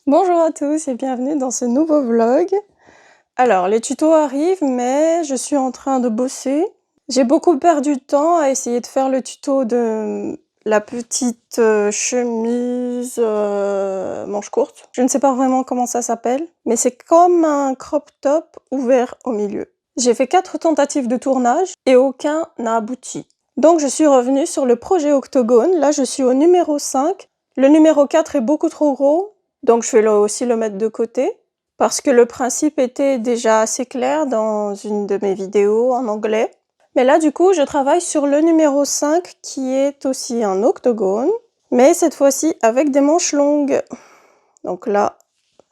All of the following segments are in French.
Bonjour à tous et bienvenue dans ce nouveau vlog. Alors, les tutos arrivent, mais je suis en train de bosser. J'ai beaucoup perdu de temps à essayer de faire le tuto de la petite chemise manche courte. Je ne sais pas vraiment comment ça s'appelle, mais c'est comme un crop top ouvert au milieu. J'ai fait 4 tentatives de tournage et aucun n'a abouti. Donc je suis revenue sur le projet Octogone. Là, je suis au numéro 5. Le numéro 4 est beaucoup trop gros. Donc je vais aussi le mettre de côté, parce que le principe était déjà assez clair dans une de mes vidéos en anglais. Mais là du coup je travaille sur le numéro 5 qui est aussi un octogone, mais cette fois-ci avec des manches longues. Donc là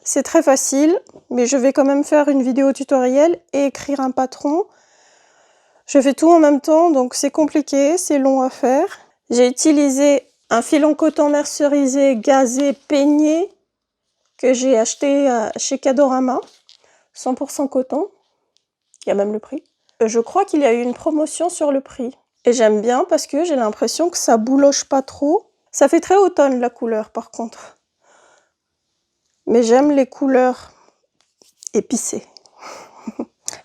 c'est très facile, mais je vais quand même faire une vidéo tutoriel et écrire un patron. Je fais tout en même temps, donc c'est compliqué, c'est long à faire. J'ai utilisé un filon coton mercerisé gazé peigné que j'ai acheté chez Cadorama, 100% coton, il y a même le prix. Je crois qu'il y a eu une promotion sur le prix. Et j'aime bien parce que j'ai l'impression que ça bouloche pas trop. Ça fait très automne la couleur par contre. Mais j'aime les couleurs épicées.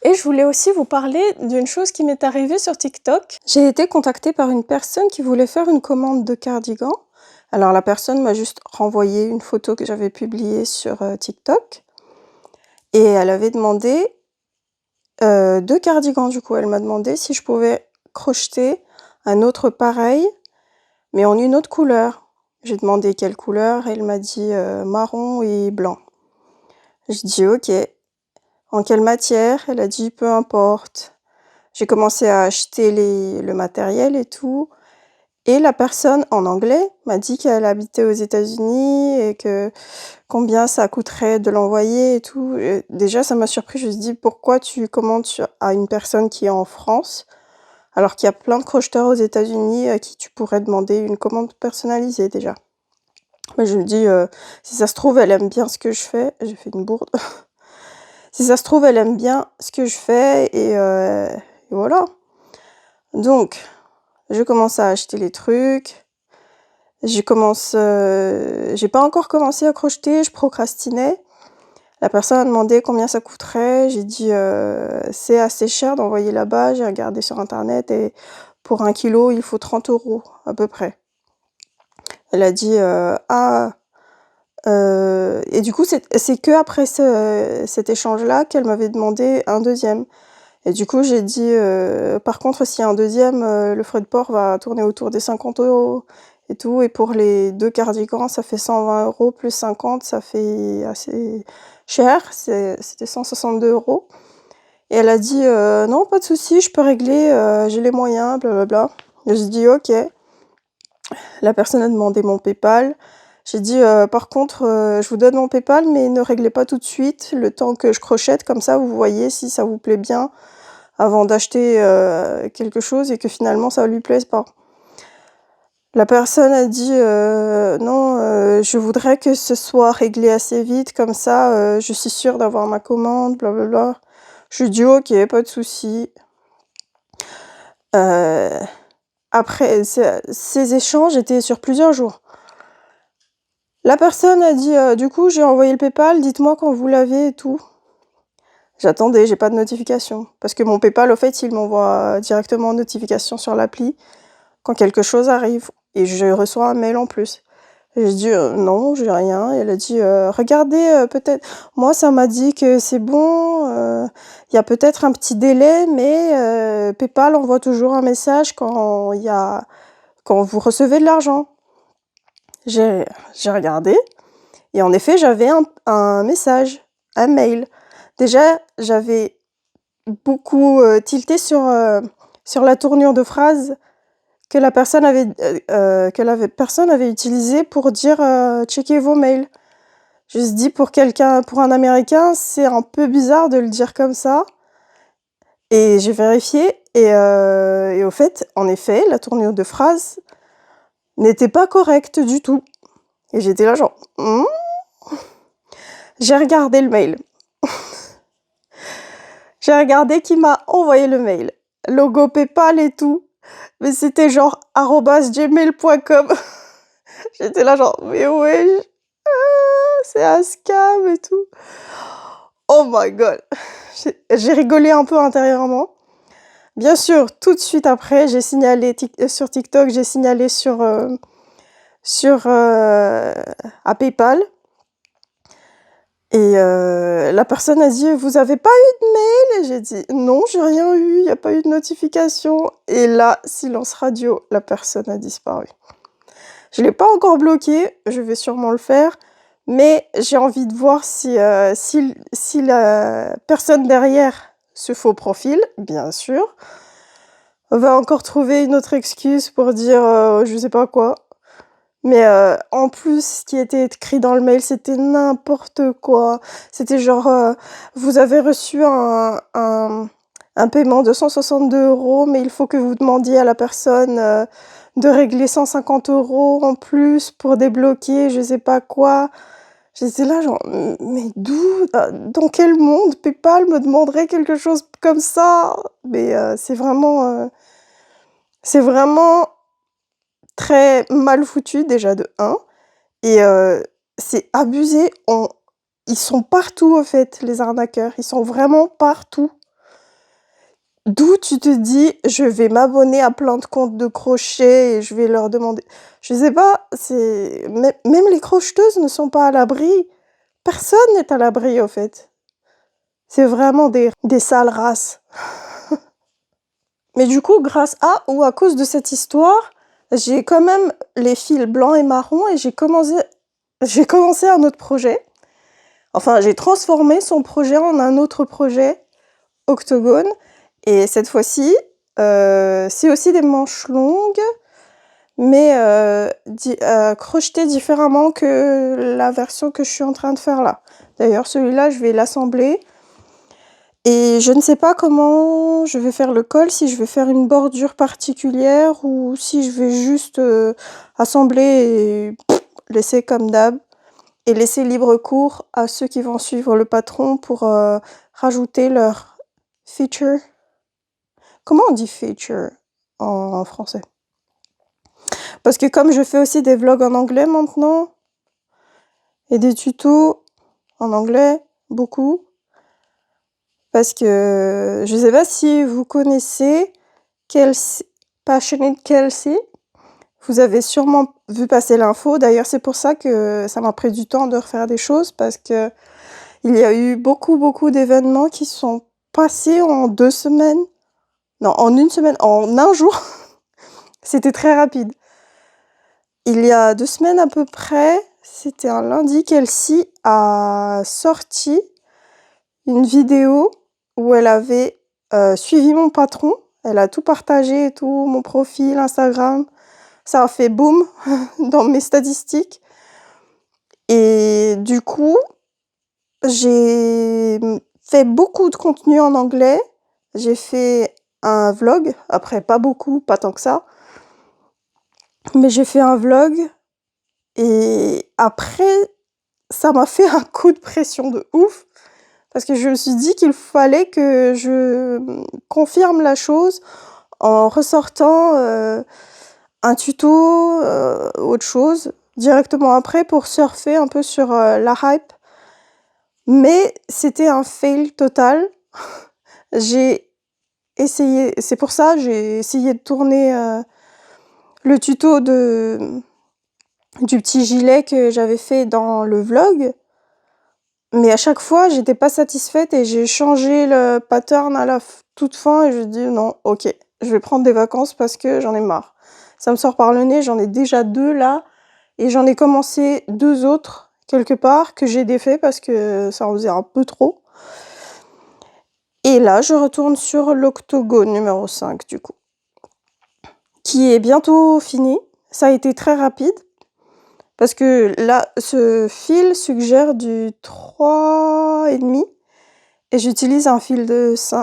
Et je voulais aussi vous parler d'une chose qui m'est arrivée sur TikTok. J'ai été contactée par une personne qui voulait faire une commande de cardigan. Alors la personne m'a juste renvoyé une photo que j'avais publiée sur TikTok. Et elle avait demandé 2 cardigans du coup. Elle m'a demandé si je pouvais crocheter un autre pareil, mais en une autre couleur. J'ai demandé quelle couleur, elle m'a dit marron et blanc. J'ai dit ok. En quelle matière? Elle a dit peu importe. J'ai commencé à acheter le matériel et tout. Et la personne en anglais m'a dit qu'elle habitait aux États-Unis et que combien ça coûterait de l'envoyer et tout. Et déjà, ça m'a surpris. Je me suis dit, pourquoi tu commandes à une personne qui est en France, alors qu'il y a plein de crocheteurs aux États-Unis à qui tu pourrais demander une commande personnalisée déjà. Mais je me dis, si ça se trouve, elle aime bien ce que je fais. J'ai fait une bourde. Si ça se trouve, elle aime bien ce que je fais et voilà. Donc, je commence à acheter les trucs. J'ai pas encore commencé à crocheter, je procrastinais. La personne a demandé combien ça coûterait. J'ai dit c'est assez cher d'envoyer là-bas. J'ai regardé sur internet et pour 1 kilo, il faut 30 € à peu près. Elle a dit et du coup, c'est que après cet échange-là qu'elle m'avait demandé un deuxième. Et du coup, j'ai dit par contre, s'il y a un deuxième, le frais de port va tourner autour des 50 € et tout. Et pour les 2 cardigans, ça fait 120 € plus 50, ça fait assez cher. C'était 162 €. Et elle a dit non, pas de souci, je peux régler, j'ai les moyens, blablabla. J'ai dit ok. La personne a demandé mon PayPal. J'ai dit par contre, je vous donne mon PayPal, mais ne réglez pas tout de suite, le temps que je crochette, comme ça vous voyez si ça vous plaît bien avant d'acheter quelque chose et que finalement ça lui plaise pas. La personne a dit non, je voudrais que ce soit réglé assez vite, comme ça je suis sûre d'avoir ma commande, blablabla. Je lui ai dit ok, pas de souci. Après, ces échanges étaient sur plusieurs jours. La personne a dit du coup j'ai envoyé le PayPal, dites-moi quand vous l'avez et tout. J'attendais, j'ai pas de notification. Parce que mon PayPal, au fait, il m'envoie directement une notification sur l'appli quand quelque chose arrive. Et je reçois un mail en plus. J'ai dit non, j'ai rien. Et elle a dit regardez, peut-être. Moi, ça m'a dit que c'est bon. Il y a peut-être un petit délai, mais PayPal envoie toujours un message quand vous recevez de l'argent. J'ai regardé. Et en effet, j'avais un message, un mail. Déjà, j'avais beaucoup tilté sur la tournure de phrase que la personne avait utilisée pour dire checkez vos mails. Je me suis dit pour un Américain, c'est un peu bizarre de le dire comme ça. Et j'ai vérifié et au fait, en effet, la tournure de phrase n'était pas correcte du tout. Et j'étais là genre J'ai regardé le mail. J'ai regardé qui m'a envoyé le mail. Logo PayPal et tout. Mais c'était genre @gmail.com. J'étais là genre, mais ouais, c'est un scam et tout. Oh my god. J'ai rigolé un peu intérieurement. Bien sûr, tout de suite après, j'ai signalé sur TikTok, j'ai signalé à PayPal. Et la personne a dit: «Vous avez pas eu de mail?» Et j'ai dit: «Non, j'ai rien eu, il y a pas eu de notification». Et là, silence radio, la personne a disparu. Je l'ai pas encore bloqué, je vais sûrement le faire, mais j'ai envie de voir si la personne derrière ce faux profil, bien sûr, va encore trouver une autre excuse pour dire, je sais pas quoi. Mais en plus, ce qui était écrit dans le mail, c'était n'importe quoi. C'était genre, vous avez reçu un paiement de 162 €, mais il faut que vous demandiez à la personne de régler 150 € en plus pour débloquer je sais pas quoi. J'étais là genre, mais d'où, dans quel monde PayPal me demanderait quelque chose comme ça? Mais c'est vraiment très mal foutu déjà de 1 et c'est abusé. Ils sont partout au fait, les arnaqueurs, ils sont vraiment partout. D'où tu te dis: «Je vais m'abonner à plein de comptes de crochet et je vais leur demander». Je sais pas, c'est même les crocheteuses ne sont pas à l'abri. Personne n'est à l'abri au fait. C'est vraiment des sales races. Mais du coup, grâce à ou à cause de cette histoire, j'ai quand même les fils blancs et marrons et j'ai commencé un autre projet. Enfin, j'ai transformé son projet en un autre projet, octogone. Et cette fois-ci, c'est aussi des manches longues, mais crochetées différemment que la version que je suis en train de faire là. D'ailleurs, celui-là, je vais l'assembler. Et je ne sais pas comment je vais faire le col, si je vais faire une bordure particulière ou si je vais juste assembler et laisser comme d'hab. Et laisser libre cours à ceux qui vont suivre le patron pour rajouter leur feature. Comment on dit feature en français? Parce que comme je fais aussi des vlogs en anglais maintenant, et des tutos en anglais, beaucoup, parce que je sais pas si vous connaissez Passionate Kelsey. Vous avez sûrement vu passer l'info. D'ailleurs, c'est pour ça que ça m'a pris du temps de refaire des choses, parce que il y a eu beaucoup d'événements qui sont passés en 2 semaines. Non, en 1 semaine, en 1 jour. C'était très rapide. Il y a 2 semaines à peu près, c'était un lundi, Kelsey a sorti une vidéo où elle avait suivi mon patron. Elle a tout partagé et tout, mon profil Instagram. Ça a fait boum dans mes statistiques. Et du coup, j'ai fait beaucoup de contenu en anglais. J'ai fait un vlog, après pas beaucoup, pas tant que ça. Mais j'ai fait un vlog et après, ça m'a fait un coup de pression de ouf. Parce que je me suis dit qu'il fallait que je confirme la chose en ressortant un tuto, autre chose, directement après pour surfer un peu sur la hype. Mais c'était un fail total. J'ai essayé, c'est pour ça, j'ai essayé de tourner le tuto du petit gilet que j'avais fait dans le vlog. Mais à chaque fois, j'étais pas satisfaite et j'ai changé le pattern à la toute fin et je dis non, ok, je vais prendre des vacances parce que j'en ai marre. Ça me sort par le nez, j'en ai déjà 2 là et j'en ai commencé 2 autres quelque part que j'ai défait parce que ça en faisait un peu trop. Et là, je retourne sur l'octogone numéro 5 du coup, qui est bientôt fini. Ça a été très rapide. Parce que là, ce fil suggère du 3,5 et j'utilise un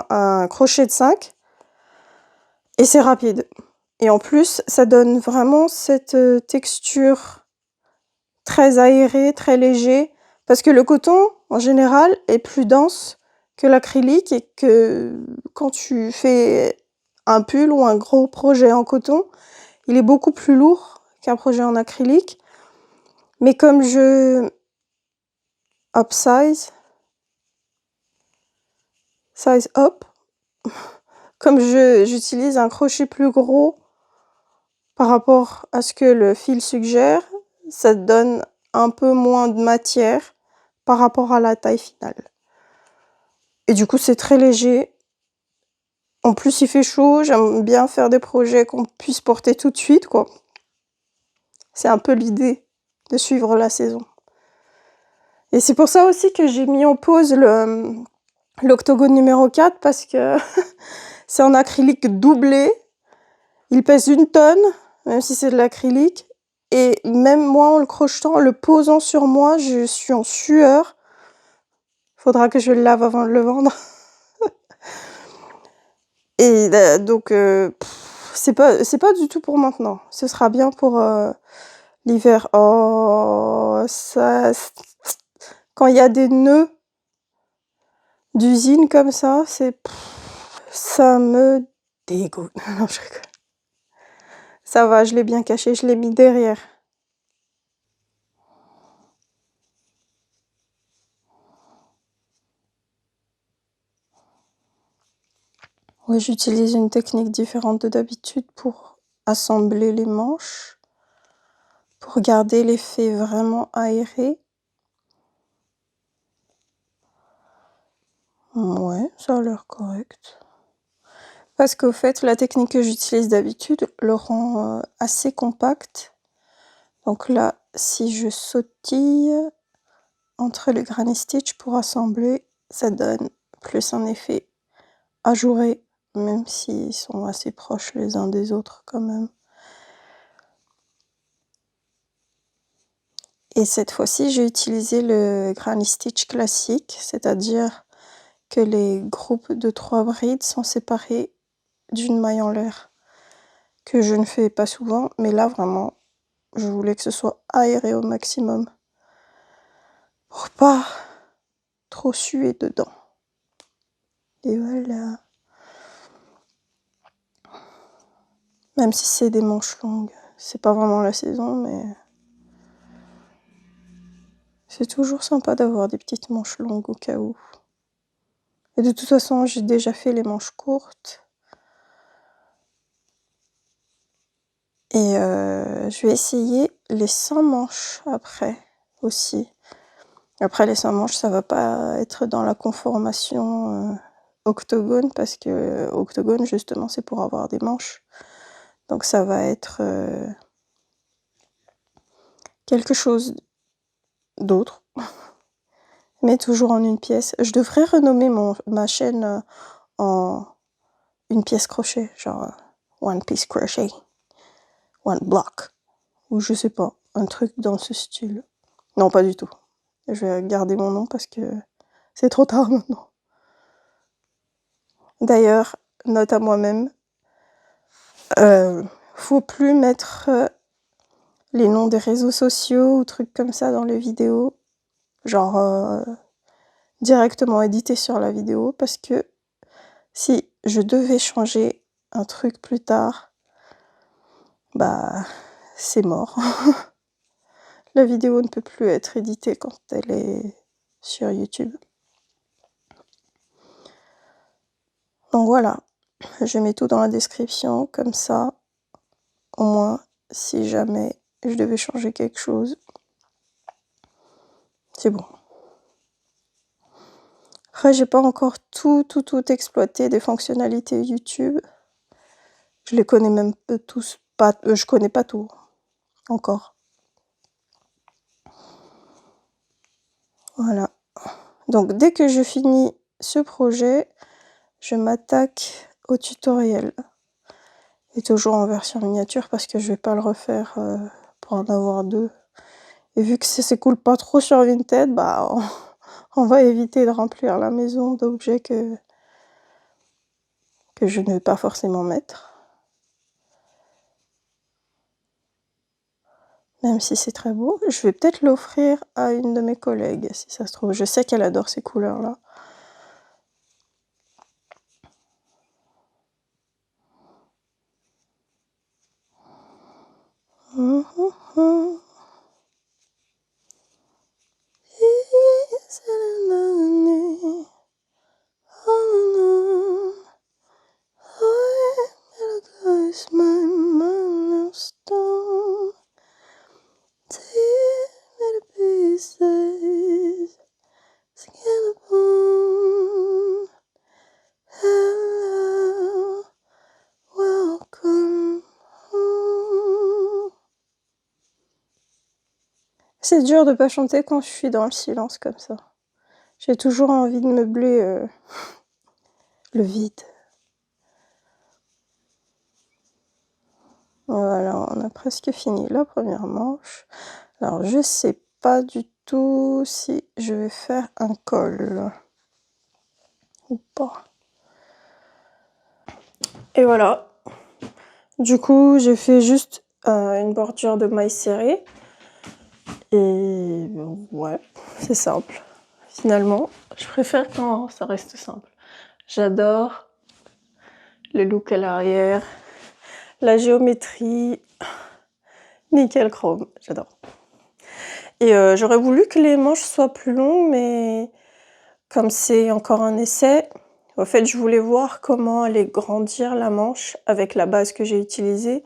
un crochet de 5 et c'est rapide. Et en plus, ça donne vraiment cette texture très aérée, très léger. Parce que le coton, en général, est plus dense que l'acrylique et que quand tu fais un pull ou un gros projet en coton, il est beaucoup plus lourd qu'un projet en acrylique. Mais comme je upsize, size up. Comme j'utilise un crochet plus gros par rapport à ce que le fil suggère, ça donne un peu moins de matière par rapport à la taille finale. Et du coup, c'est très léger. En plus, il fait chaud. J'aime bien faire des projets qu'on puisse porter tout de suite, quoi. C'est un peu l'idée de suivre la saison. Et c'est pour ça aussi que j'ai mis en pause l'octogone numéro 4 parce que c'est en acrylique doublé. Il pèse 1 tonne, même si c'est de l'acrylique. Et même moi, en le crochetant, en le posant sur moi, je suis en sueur. Faudra que je le lave avant de le vendre. Et donc, c'est pas du tout pour maintenant. Ce sera bien pour l'hiver. Oh, ça... Quand il y a des nœuds d'usine comme ça, ça me dégoûte. Non, je rigole. Ça va, je l'ai bien caché, je l'ai mis derrière. Oui, j'utilise une technique différente de d'habitude pour assembler les manches, pour garder l'effet vraiment aéré. Ouais, ça a l'air correct. Parce qu'au fait, la technique que j'utilise d'habitude le rend assez compact. Donc là, si je sautille entre les granny stitch pour assembler, ça donne plus un effet ajouré, même s'ils sont assez proches les uns des autres quand même. Et cette fois-ci, j'ai utilisé le granny stitch classique, c'est-à-dire que les groupes de 3 brides sont séparés d'une maille en l'air, que je ne fais pas souvent, mais là vraiment, je voulais que ce soit aéré au maximum, pour pas trop suer dedans. Et voilà. Même si c'est des manches longues, c'est pas vraiment la saison, mais c'est toujours sympa d'avoir des petites manches longues au cas où. Et de toute façon, j'ai déjà fait les manches courtes. Et je vais essayer les 100 manches après aussi. Après les 100 manches, ça va pas être dans la conformation octogone parce que octogone justement c'est pour avoir des manches. Donc ça va être quelque chose d'autre, mais toujours en une pièce. Je devrais renommer ma chaîne en une pièce crochet, genre one piece crochet, one block, ou je sais pas, un truc dans ce style. Non, pas du tout. Je vais garder mon nom parce que c'est trop tard maintenant. D'ailleurs, note à moi-même, faut plus mettre les noms des réseaux sociaux ou trucs comme ça dans les vidéos. Genre directement édité sur la vidéo parce que si je devais changer un truc plus tard, bah c'est mort. La vidéo ne peut plus être éditée quand elle est sur YouTube. Donc voilà, je mets tout dans la description, comme ça, au moins, si jamais je devais changer quelque chose, c'est bon. Après, j'ai pas encore tout exploité des fonctionnalités YouTube. Je les connais même tous pas, je connais pas tout encore. Voilà. Donc dès que je finis ce projet, je m'attaque au tutoriel. Et toujours en version miniature parce que je vais pas le refaire pour en avoir 2. Et vu que ça s'écoule pas trop sur Vinted, bah on va éviter de remplir la maison d'objets que je ne vais pas forcément mettre. Même si c'est très beau. Je vais peut-être l'offrir à une de mes collègues, si ça se trouve. Je sais qu'elle adore ces couleurs-là. Hello, welcome home. C'est dur de pas chanter quand je suis dans le silence comme ça. J'ai toujours envie de meubler le vide. Voilà, on a presque fini la première manche. Alors, je sais pas du tout si je vais faire un col ou pas. Et voilà. Du coup, j'ai fait juste une bordure de mailles serrées. Et ouais, c'est simple. Finalement, je préfère quand ça reste simple. J'adore le look à l'arrière, la géométrie, nickel chrome, j'adore. Et j'aurais voulu que les manches soient plus longues, mais comme c'est encore un essai, en fait, je voulais voir comment aller grandir la manche avec la base que j'ai utilisée.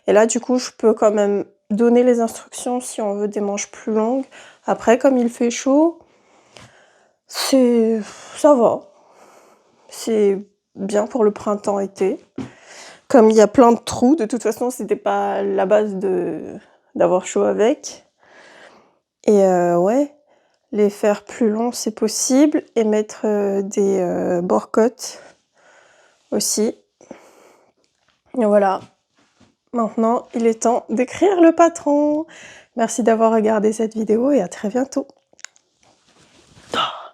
Et là, du coup, je peux quand même donner les instructions si on veut des manches plus longues. Après, comme il fait chaud, ça va. C'est bien pour le printemps-été. Comme il y a plein de trous, de toute façon, c'était pas la base d'avoir chaud avec. Et ouais, les faire plus longs, c'est possible. Et mettre des bord-côtes aussi. Et voilà. Maintenant, il est temps d'écrire le patron. Merci d'avoir regardé cette vidéo et à très bientôt.